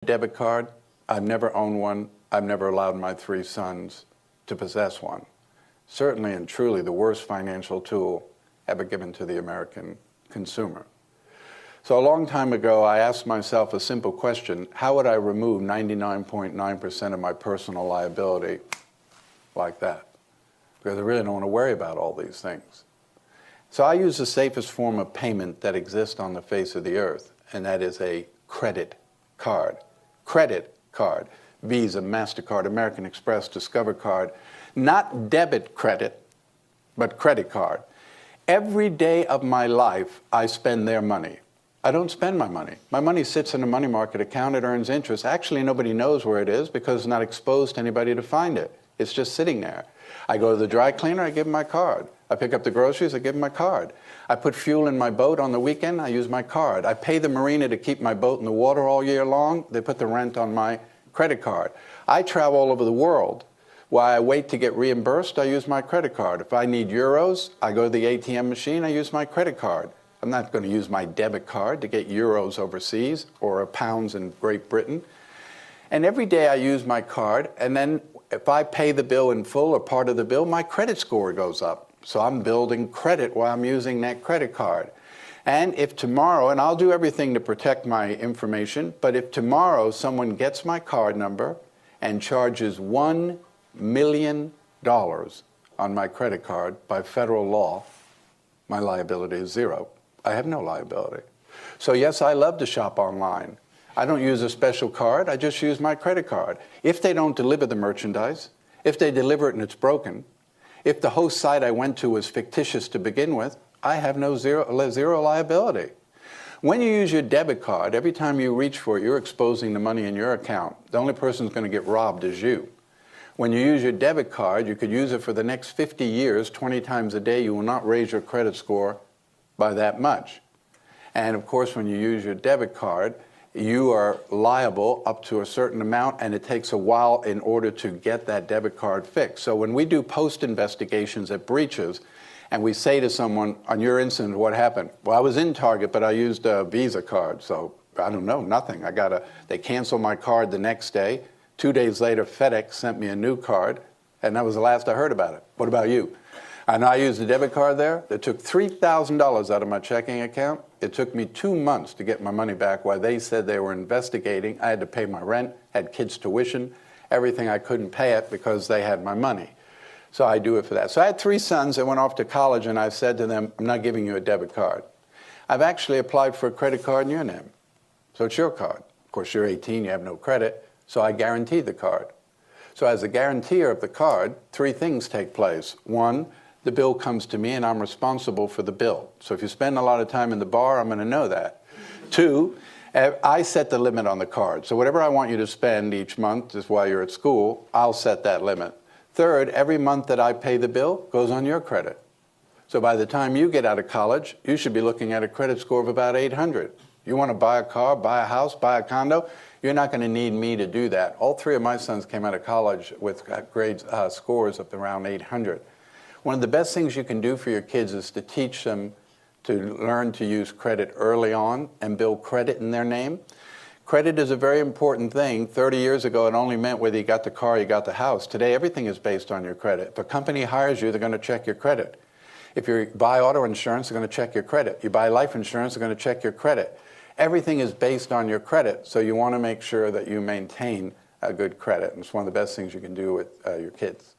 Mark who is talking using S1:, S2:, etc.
S1: Debit card. I've never owned one. I've never allowed my 3 sons to possess one. Certainly and truly the worst financial tool ever given to the American consumer. So a long time ago, I asked myself a simple question: how would I remove 99.9% of my personal liability like that? Because I really don't want to worry about all these things. So I use the safest form of payment that exists on the face of the earth, and that is a credit card. Credit card. Visa, MasterCard, American Express, Discover card. Not debit credit, but credit card. Every day of my life, I spend their money. I don't spend my money. My money sits in a money market account. It earns interest. Actually, nobody knows where it is because it's not exposed to anybody to find it. It's just sitting there. I go to the dry cleaner, I give them my card. I pick up the groceries, I give them my card. I put fuel in my boat on the weekend, I use my card. I pay the marina to keep my boat in the water all year long. They put the rent on my credit card. I travel all over the world. While I wait to get reimbursed, I use my credit card. If I need euros, I go to the ATM machine, I use my credit card. I'm not going to use my debit card to get euros overseas or pounds in Great Britain. And every day I use my card, and then if I pay the bill in full or part of the bill, my credit score goes up. So I'm building credit while I'm using that credit card. And if tomorrow, and I'll do everything to protect my information, but if tomorrow someone gets my card number and charges $1 million on my credit card by federal law, my liability is zero. I have no liability. So yes, I love to shop online. I don't use a special card, I just use my credit card. If they don't deliver the merchandise, if they deliver it and it's broken, if the host site I went to was fictitious to begin with, I have zero liability. When you use your debit card, every time you reach for it, you're exposing the money in your account. The only person who's going to get robbed is you. When you use your debit card, you could use it for the next 50 years, 20 times a day. You will not raise your credit score by that much. And of course, when you use your debit card, you are liable up to a certain amount, and it takes a while in order to get that debit card fixed. So when we do post-investigations at breaches, and we say to someone, on your incident, what happened? Well, I was in Target, but I used a Visa card, so I don't know, nothing. They canceled my card the next day. 2 days later, FedEx sent me a new card, and that was the last I heard about it. What about you? And I used a debit card there. It took $3,000 out of my checking account. It took me 2 months to get my money back while they said they were investigating. I had to pay my rent, had kids' tuition, everything. I couldn't pay it because they had my money. So I do it for that. So I had 3 sons that went off to college, and I said to them, I'm not giving you a debit card. I've actually applied for a credit card in your name. So it's your card. Of course, you're 18, you have no credit, so I guaranteed the card. So as a guarantor of the card, 3 things take place. 1, the bill comes to me and I'm responsible for the bill. So if you spend a lot of time in the bar, I'm going to know that. 2, I set the limit on the card. So whatever I want you to spend each month, just while you're at school, I'll set that limit. 3rd, every month that I pay the bill goes on your credit. So by the time you get out of college, you should be looking at a credit score of about 800. You want to buy a car, buy a house, buy a condo, you're not going to need me to do that. All 3 of my sons came out of college with scores of around 800. One of the best things you can do for your kids is to teach them to learn to use credit early on and build credit in their name. Credit is a very important thing. 30 years ago, it only meant whether you got the car or you got the house. Today, everything is based on your credit. If a company hires you, they're going to check your credit. If you buy auto insurance, they're going to check your credit. You buy life insurance, they're going to check your credit. Everything is based on your credit, so you want to make sure that you maintain a good credit. And it's one of the best things you can do with your kids.